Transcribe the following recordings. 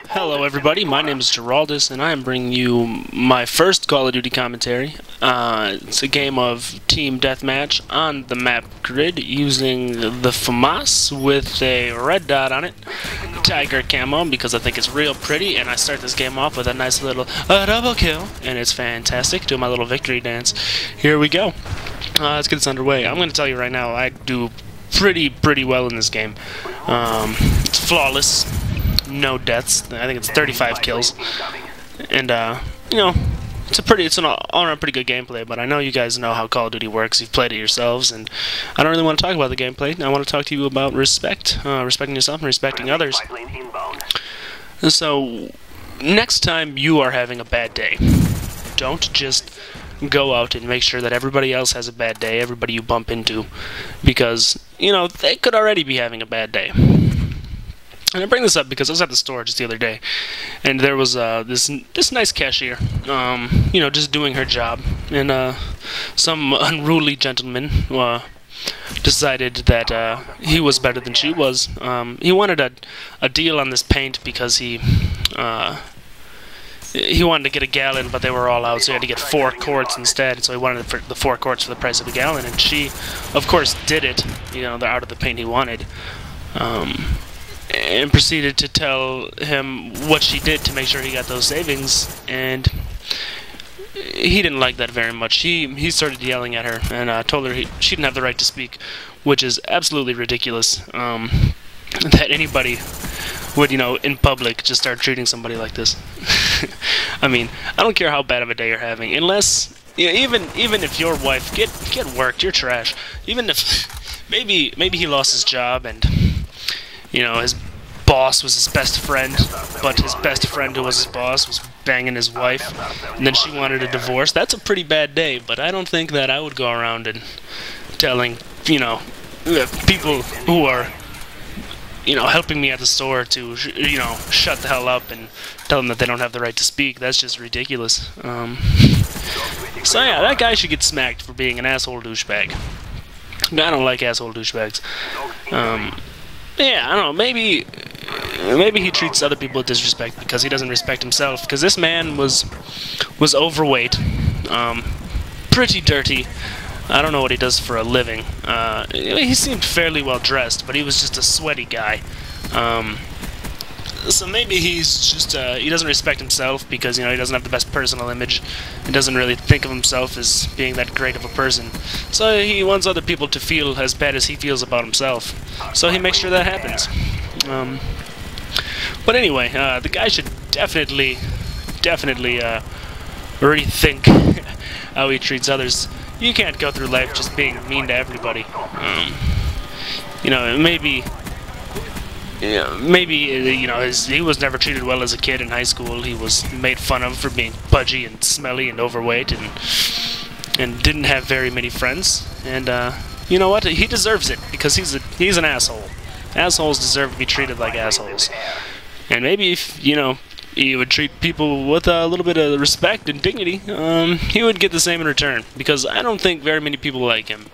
Hello everybody, my name is Geroldus and I am bringing you my first Call of Duty commentary. It's a game of team deathmatch on the map grid using the FAMAS with a red dot on it, tiger camo because I think it's real pretty, and I start this game off with a nice little double kill, and it's fantastic. Do my little victory dance. Here we go. Let's get this underway. I'm going to tell you right now, I do pretty well in this game. It's flawless. No deaths. I think it's 35 kills, and you know, it's an all-around pretty good gameplay. But I know you guys know how Call of Duty works. You've played it yourselves, and I don't really want to talk about the gameplay. I want to talk to you about respect, respecting yourself and respecting others. And so, next time you are having a bad day, don't just go out and make sure that everybody else has a bad day, everybody you bump into, because you know they could already be having a bad day. And I bring this up because I was at the store just the other day, and there was this nice cashier, you know, just doing her job, and some unruly gentleman decided that he was better than she was. He wanted a deal on this paint because he wanted to get a gallon, but they were all out, so he had to get 4 quarts instead. So he wanted the 4 quarts for the price of a gallon, and she, of course, did it. You know, they're out of the paint he wanted. And proceeded to tell him what she did to make sure he got those savings, and he didn't like that very much. He started yelling at her and told her she didn't have the right to speak, which is absolutely ridiculous. That anybody would, you know, in public just start treating somebody like this. I mean, I don't care how bad of a day you're having, unless, you know, even if your wife get worked, you're trash. Even if maybe he lost his job and, you know, his boss was his best friend, but his best friend who was his boss was banging his wife, and then she wanted a divorce. That's a pretty bad day, but I don't think that I would go around and telling, you know, people who are, you know, helping me at the store to, you know, shut the hell up and tell them that they don't have the right to speak. That's just ridiculous. So yeah, that guy should get smacked for being an asshole douchebag. I don't like asshole douchebags. Yeah, I don't know, maybe he treats other people with disrespect because he doesn't respect himself, because this man was overweight, pretty dirty. I don't know what he does for a living. He seemed fairly well dressed, but he was just a sweaty guy. So maybe he's just, he doesn't respect himself because, you know, he doesn't have the best personal image. He doesn't really think of himself as being that great of a person. So he wants other people to feel as bad as he feels about himself. So he makes sure that happens. But anyway, the guy should definitely rethink how he treats others. You can't go through life just being mean to everybody. You know, maybe you know, he was never treated well as a kid in high school. He was made fun of for being pudgy and smelly and overweight, and didn't have very many friends. And you know what? He deserves it because he's an asshole. Assholes deserve to be treated like assholes. And maybe if, you know, he would treat people with a little bit of respect and dignity, he would get the same in return, because I don't think very many people like him.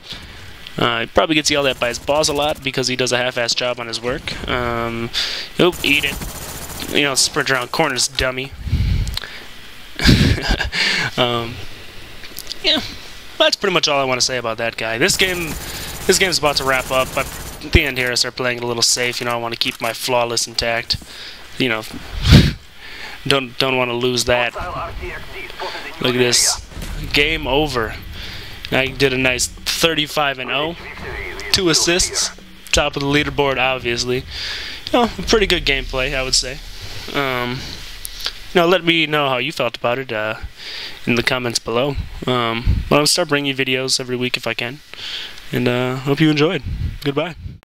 He probably gets yelled at by his boss a lot because he does a half-assed job on his work. He'll eat it. You know, sprint around corners, dummy. Yeah, that's pretty much all I want to say about that guy. This game's about to wrap up, but at the end here I start playing it a little safe. You know, I want to keep my flawless intact. You know, don't want to lose that. Look at this. Game over. I did a nice 35-0, 2 assists, top of the leaderboard, obviously. You know, pretty good gameplay, I would say. You know, let me know how you felt about it in the comments below. But I'll start bringing you videos every week if I can, and hope you enjoyed. Goodbye.